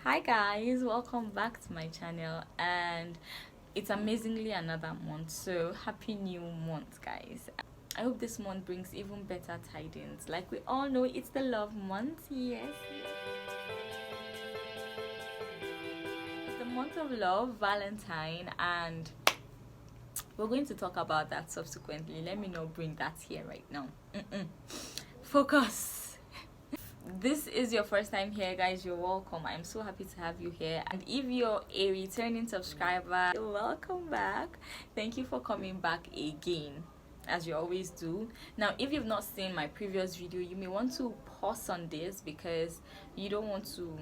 Hi guys, welcome back to my channel, and it's amazingly another month, so happy new month guys. I hope this month brings even better tidings. Like we all know, it's the love month. Yes, it's the month of love, Valentine, and we're going to talk about that subsequently. Let me not bring that here right now. Focus. This is your first time here guys, you're welcome. I'm so happy to have you here, and if you're a returning subscriber, welcome back. Thank you for coming back again, as you always do. Now, if you've not seen my previous video, you may want to pause on this because you don't want to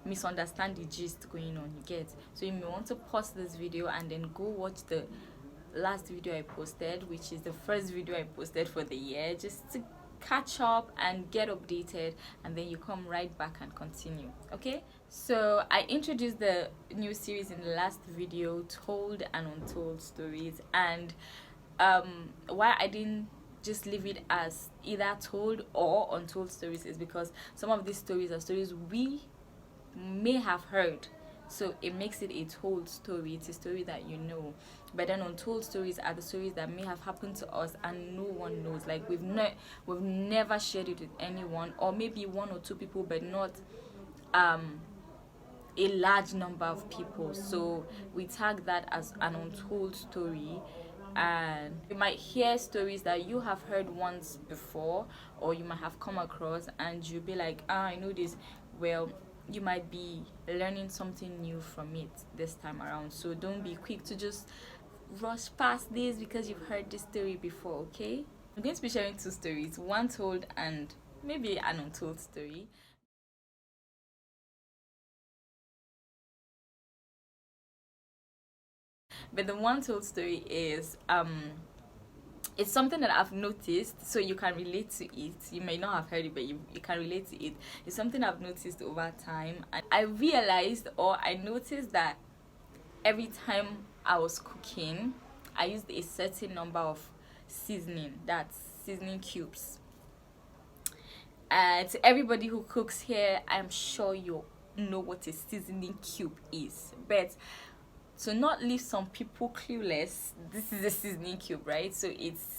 misunderstand the gist going on, you get. So you may want to pause this video and then go watch the last video I posted, which is the first video I posted for the year, just to catch up and get updated, and then you come right back and continue. Okay, so I introduced the new series in the last video, Told and Untold Stories, and why I didn't just leave it as either told or untold stories is because some of these stories are stories we may have heard, so it makes it a told story. It's a story that you know, but then untold stories are the stories that may have happened to us and no one knows. Like we've never shared it with anyone, or maybe one or two people, but not a large number of people. So we tag that as an untold story, and you might hear stories that you have heard once before, or you might have come across and you'll be like, I know this. Well, you might be learning something new from it this time around, so don't be quick to just rush past this because you've heard this story before. Okay, I'm going to be sharing two stories, one told and maybe an untold story. But the one told story is it's something that I've noticed, so you can relate to it. You may not have heard it, but you can relate to it. It's something I've noticed over time, and I realized, or I noticed, that every time I was cooking, I used a certain number of seasoning, that's seasoning cubes. To everybody who cooks here, I'm sure you know what a seasoning cube is, but to not leave some people clueless, this is a seasoning cube, right? So it's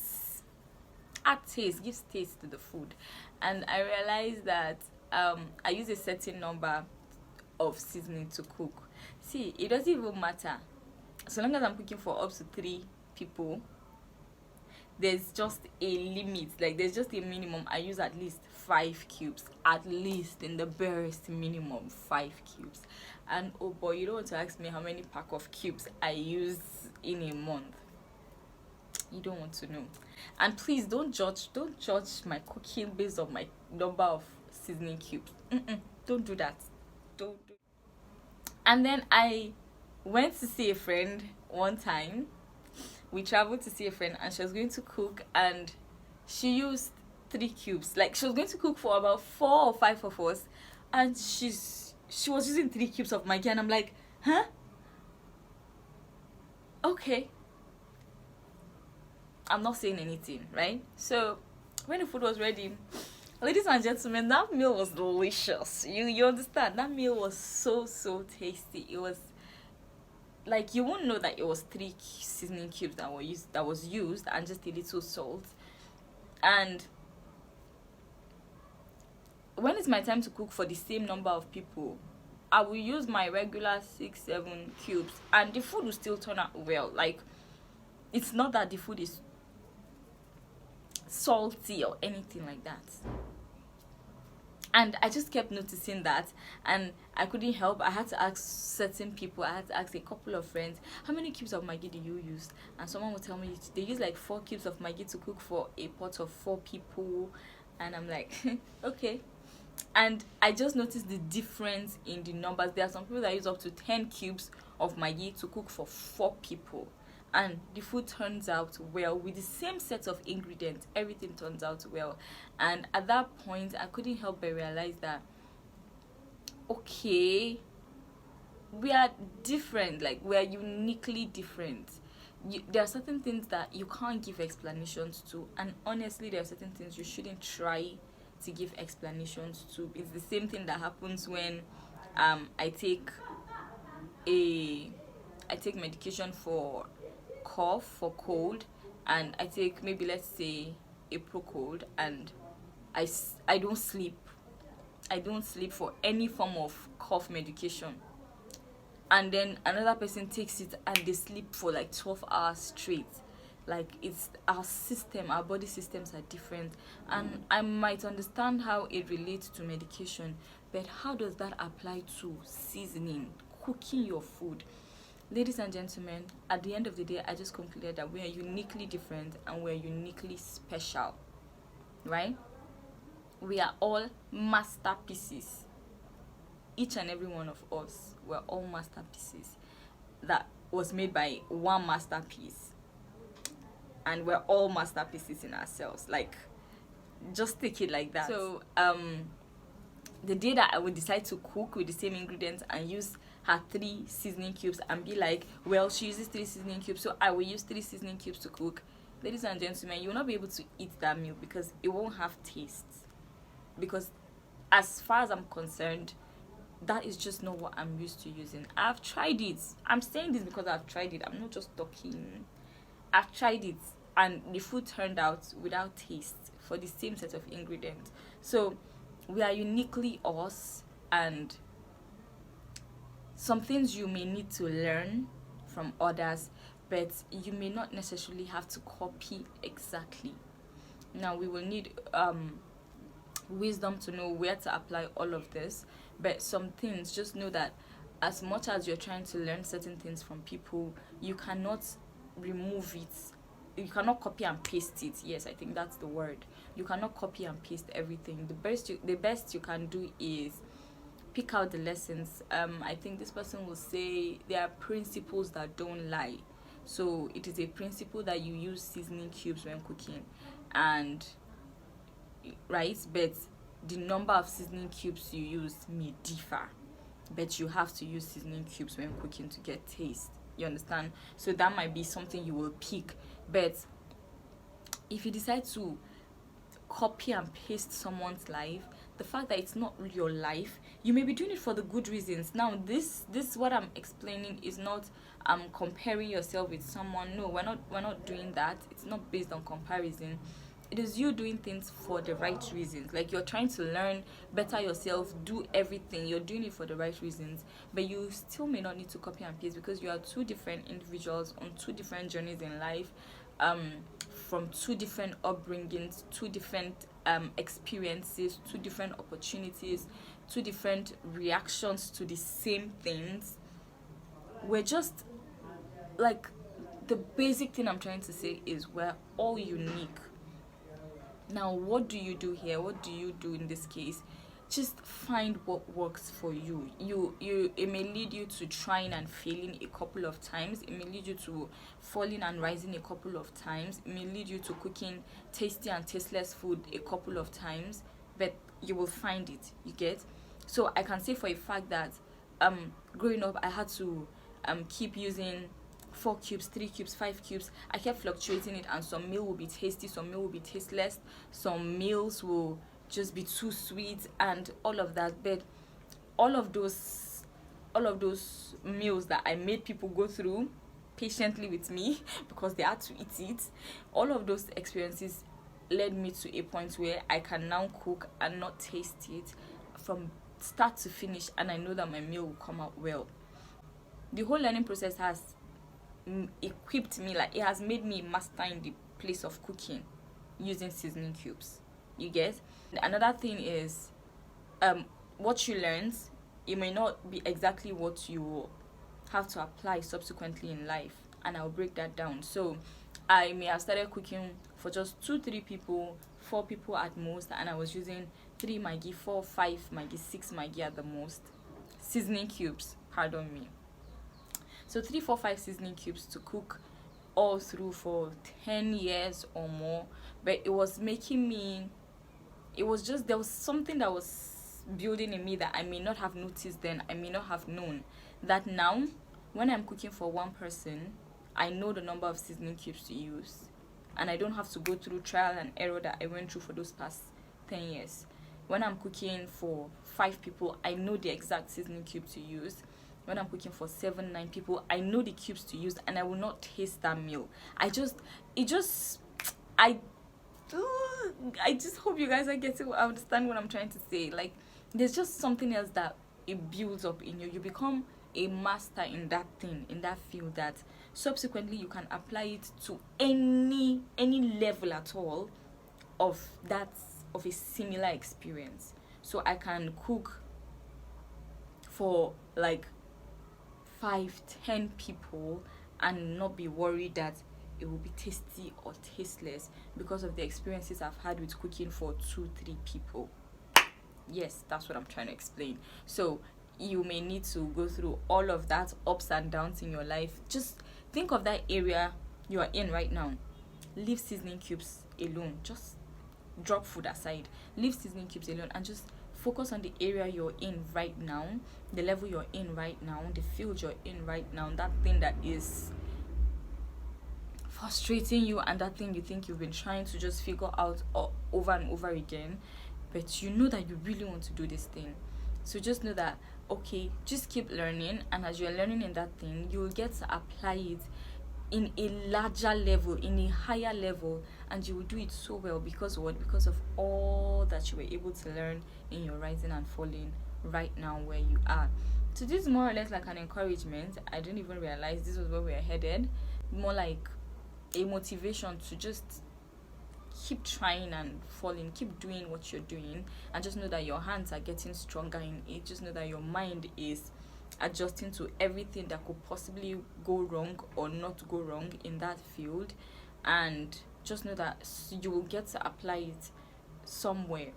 gives taste to the food, and I realized that I use a certain number of seasoning to cook. See, it doesn't even matter, so long as I'm cooking for up to 3 people. There's just a limit, like there's just a minimum. I use at least 5 cubes, at least, in the barest minimum 5 cubes. And oh boy, you don't want to ask me how many pack of cubes I use in a month. You don't want to know. And please don't judge my cooking based on my number of seasoning cubes. Don't do that. Don't do. And then I went to see a friend one time. We traveled to see a friend, and she was going to cook, and she used 3 cubes. Like, she was going to cook for about 4 or 5 of us, and she was using 3 cubes of Maggi, and I'm like, huh? Okay. I'm not saying anything, right? So when the food was ready, ladies and gentlemen, that meal was delicious. You understand? That meal was so tasty. It was like, you won't know that it was 3 seasoning cubes that was used, and just a little salt. And when it's my time to cook for the same number of people, I will use my regular 6-7 cubes, and the food will still turn out well. Like, it's not that the food is salty or anything like that. And I just kept noticing that, and I couldn't help. I had to ask certain people. I had to ask a couple of friends, how many cubes of Maggi do you use? And someone would tell me they use like 4 cubes of Maggi to cook for a pot of 4 people. And I'm like, okay. And I just noticed the difference in the numbers. There are some people that use up to 10 cubes of Maggi to cook for 4 people. And the food turns out well with the same set of ingredients. Everything turns out well. And at that point, I couldn't help but realize that, okay, we are different. Like, we are uniquely different. There are certain things that you can't give explanations to, and honestly, there are certain things you shouldn't try to give explanations to. It's the same thing that happens when I take a I take medication for cough, for cold, and I take, maybe let's say, a Procold, and I don't sleep. I don't sleep for any form of cough medication. And then another person takes it and they sleep for like 12 hours straight. Like, it's our system, our body systems are different. And I might understand how it relates to medication, but how does that apply to seasoning, cooking your food? Ladies and gentlemen, at the end of the day, I just concluded that we are uniquely different and we're uniquely special, right? We are all masterpieces. Each and every one of us, we're all masterpieces that was made by one masterpiece. And we're all masterpieces in ourselves. Like, just take it like that. So, the day that I would decide to cook with the same ingredients and use her 3 seasoning cubes and be like, well, she uses 3 seasoning cubes, so I will use 3 seasoning cubes to cook. Ladies and gentlemen, you will not be able to eat that meal because it won't have taste. Because as far as I'm concerned, that is just not what I'm used to using. I've tried it. I'm saying this because I've tried it. I'm not just talking. I've tried it and the food turned out without taste for the same set of ingredients. So we are uniquely us, and some things you may need to learn from others, but you may not necessarily have to copy exactly. Now, we will need wisdom to know where to apply all of this, but some things, just know that as much as you're trying to learn certain things from people, you cannot remove it. You cannot copy and paste it. Yes, I think that's the word. You cannot copy and paste everything. The best you can do is pick out the lessons. I think this person will say there are principles that don't lie. So it is a principle that you use seasoning cubes when cooking, and right, but the number of seasoning cubes you use may differ, but you have to use seasoning cubes when cooking to get taste. You understand? So that might be something you will pick. But if you decide to copy and paste someone's life, the fact that it's not your life, you may be doing it for the good reasons. Now, this what I'm explaining is not comparing yourself with someone. No, we're not doing that. It's not based on comparison. It is you doing things for the right reasons. Like, you're trying to learn, better yourself, do everything. You're doing it for the right reasons, but you still may not need to copy and paste because you are 2 different individuals on 2 different journeys in life, from 2 different upbringings, 2 different experiences, 2 different opportunities, 2 different reactions to the same things. We're just, like, the basic thing I'm trying to say is we're all unique. Now, what do you do here? What do you do in this case? Just find what works for you. It may lead you to trying and failing a couple of times. It may lead you to falling and rising a couple of times. It may lead you to cooking tasty and tasteless food a couple of times, but you will find it. You get? So I can say for a fact that growing up, I had to keep using 4 cubes, 3 cubes, 5 cubes. I kept fluctuating it, and some meal will be tasty, some meal will be tasteless, some meals will just be too sweet, and all of that. But all of those meals that I made people go through patiently with me because they had to eat it, all of those experiences led me to a point where I can now cook and not taste it from start to finish, and I know that my meal will come out well. The whole learning process has equipped me, like, it has made me master in the place of cooking using seasoning cubes. You get? Another thing is, what you learned, it may not be exactly what you have to apply subsequently in life, and I'll break that down. So I may have started cooking for just 2-3 people, 4 people at most, and I was using 3 Maggi, 4, 5 Maggi, 6 Maggi at the most. Seasoning cubes, pardon me. So 3, 4, 5 seasoning cubes to cook all through for 10 years or more. But it was making me, there was something that was building in me that I may not have noticed then, I may not have known. That now, when I'm cooking for one person, I know the number of seasoning cubes to use. And I don't have to go through trial and error that I went through for those past 10 years. when I'm cooking for 5 people, I know the exact seasoning cube to use. When I'm cooking for 7, 9 people, I know the cubes to use, and I will not taste that meal. I just I just hope you guys are getting, understand what I'm trying to say. Like, there's just something else that it builds up in you. You become a master in that thing, in that field, that subsequently you can apply it to any level at all of that, of a similar experience. So I can cook for like 5, 10 people and not be worried that it will be tasty or tasteless because of the experiences I've had with cooking for 2, 3 people. Yes, that's what I'm trying to explain. So you may need to go through all of that ups and downs in your life. Just think of that area you are in right now. Leave seasoning cubes alone. Just drop food aside. Leave seasoning cubes alone and just focus on the area you're in right now, the level you're in right now, the field you're in right now, that thing that is frustrating you, and that thing you think you've been trying to just figure out over and over again, but you know that you really want to do this thing. So just know that, okay, just keep learning, and as you're learning in that thing, you'll get to apply it in a larger level, in a higher level, and you will do it so well. Because what? Because of all that you were able to learn in your rising and falling right now where you are. So this is more or less like an encouragement. I didn't even realize this was where we are headed. More like a motivation to just keep trying and falling, keep doing what you're doing, and just know that your hands are getting stronger in it. Just know that your mind is adjusting to everything that could possibly go wrong or not go wrong in that field, and just know that you will get to apply it somewhere.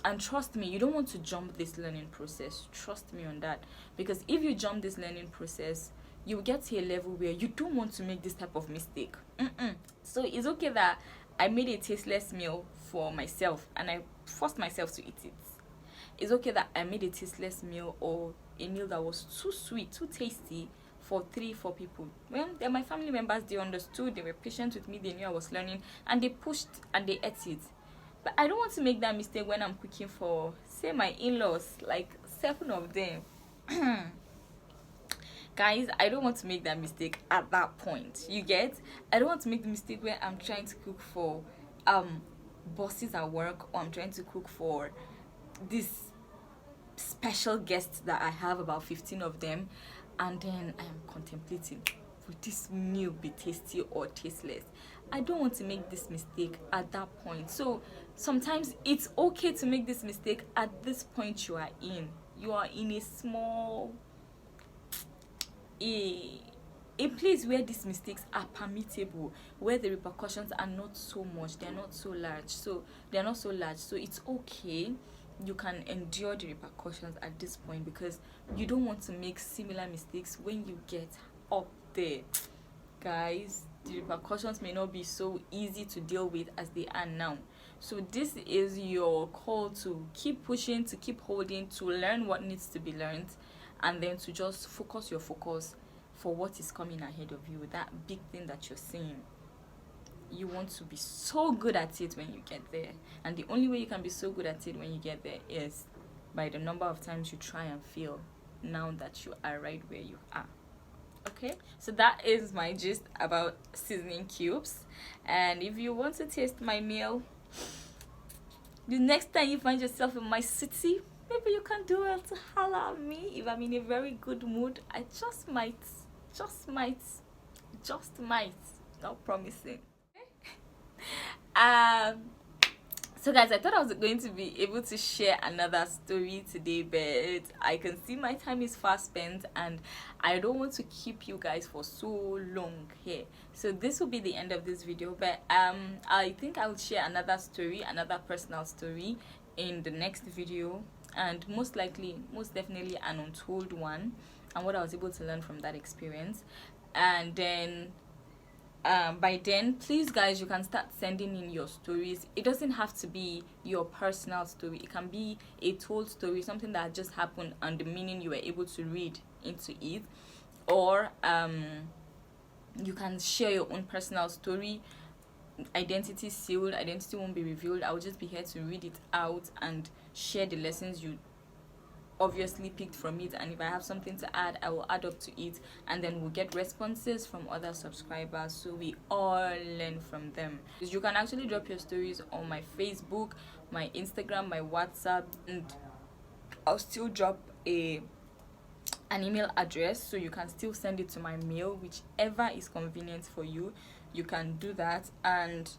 And trust me, you don't want to jump this learning process. Trust me on that, because if you jump this learning process, you will get to a level where you don't want to make this type of mistake. So it's okay that I made a tasteless meal for myself and I forced myself to eat it. It's okay that I made a tasteless meal or a meal that was too sweet, too tasty for 3, 4 people. Well, they're my family members. They understood, they were patient with me, they knew I was learning, and they pushed and they ate it. But I don't want to make that mistake when I'm cooking for, say, my in-laws, like 7 of them. Guys, I don't want to make that mistake at that point. You get? I don't want to make the mistake where I'm trying to cook for bosses at work, or I'm trying to cook for this special guests that I have, about 15 of them, and then I am contemplating, would this meal be tasty or tasteless? I don't want to make this mistake at that point. So sometimes it's okay to make this mistake at this point you are in. You are in a small a place where these mistakes are permissible, where the repercussions are not so much, they're not so large. So it's okay. You can endure the repercussions at this point, because you don't want to make similar mistakes when you get up there. Guys, the repercussions may not be so easy to deal with as they are now. So this is your call to keep pushing, to keep holding, to learn what needs to be learned, and then to just focus your focus for what is coming ahead of you, that big thing that you're seeing. You want to be so good at it when you get there, and the only way you can be so good at it when you get there is by the number of times you try and fail now that you are right where you are. Okay, so that is my gist about seasoning cubes. And if you want to taste my meal the next time you find yourself in my city, maybe you can do it to holler at me. If I'm in a very good mood, I just might, not promising. So guys, I thought I was going to be able to share another story today, but I can see my time is fast spent and I don't want to keep you guys for so long here. So this will be the end of this video, but I think I will share another story, another personal story in the next video, and most definitely an untold one, and what I was able to learn from that experience. And then by then, please guys, you can start sending in your stories. It doesn't have to be your personal story. It can be a told story, something that just happened and the meaning you were able to read into it. Or you can share your own personal story identity sealed, identity won't be revealed. I'll just be here to read it out and share the lessons you obviously picked from it, and if I have something to add, I will add up to it, and then we'll get responses from other subscribers, so we all learn from them. You can actually drop your stories on my Facebook, my Instagram, my WhatsApp, and I'll still drop an email address, so you can still send it to my mail, whichever is convenient for you. You can do that. And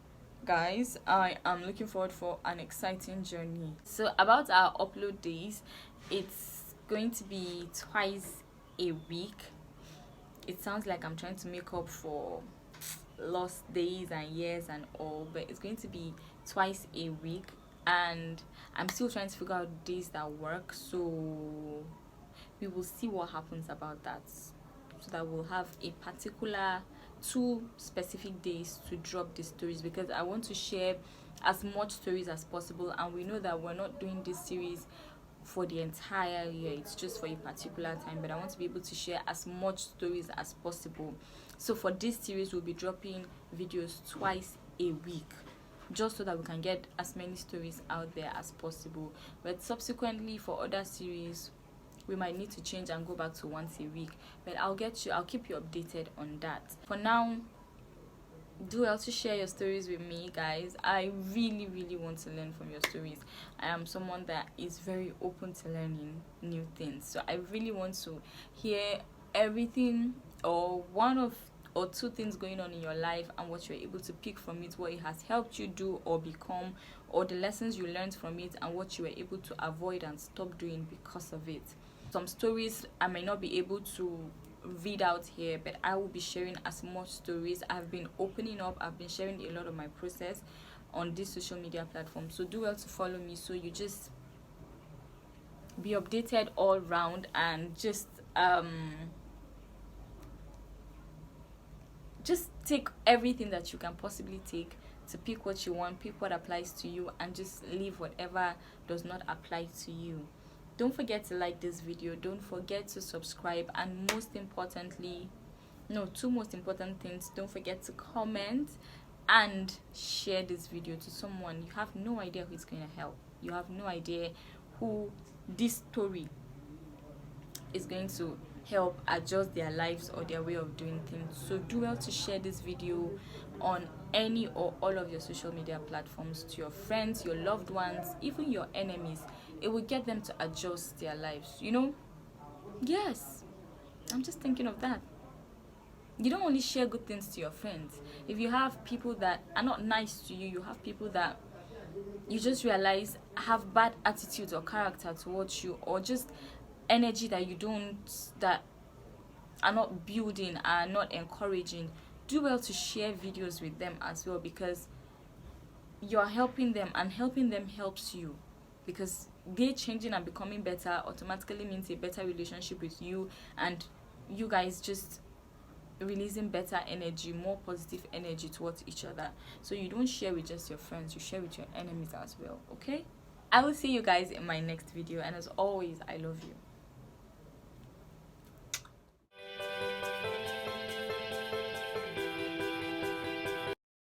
guys, I am looking forward for an exciting journey. So about our upload days, it's going to be twice a week. It sounds like I'm trying to make up for lost days and years and all, but it's going to be twice a week, and I'm still trying to figure out days that work, so we will see what happens about that, so that we'll have a particular 2 specific days to drop the stories, because I want to share as much stories as possible, and we know that we're not doing this series for the entire year, it's just for a particular time, but I want to be able to share as much stories as possible. So for this series, we'll be dropping videos twice a week, just so that we can get as many stories out there as possible. But subsequently, for other series, we might need to change and go back to once a week, but I'll keep you updated on that. For now, do also share your stories with me, guys. I really want to learn from your stories. I am someone that is very open to learning new things, so I really want to hear everything, or one or two things going on in your life, and what you're able to pick from it, what it has helped you do or become, or the lessons you learned from it, and what you were able to avoid and stop doing because of it. Some stories I may not be able to read out here, but I will be sharing as much stories. I've been opening up, I've been sharing a lot of my process on this social media platform, so do well to follow me, so you just be updated all round, and just take everything that you can possibly take, to pick what you want, pick what applies to you, and just leave whatever does not apply to you. Don't forget to like this video, don't forget to subscribe, and most importantly, two most important things, don't forget to comment and share this video to someone. You have no idea who it's going to help. You have no idea who this story is going to help adjust their lives or their way of doing things. So do well to share this video on any or all of your social media platforms to your friends, your loved ones, even your enemies. It will get them to adjust their lives, Yes, I'm just thinking of that. You don't only share good things to your friends. If you have people that are not nice to you, you have people that you just realize have bad attitudes or character towards you, or just energy that are not building, are not encouraging, do well to share videos with them as well, because you're helping them, and helping them helps you, because they changing and becoming better automatically means a better relationship with you, and you guys just releasing better energy, more positive energy towards each other. So you don't share with just your friends, you share with your enemies as well. Okay, I will see you guys in my next video, and as always, I love you.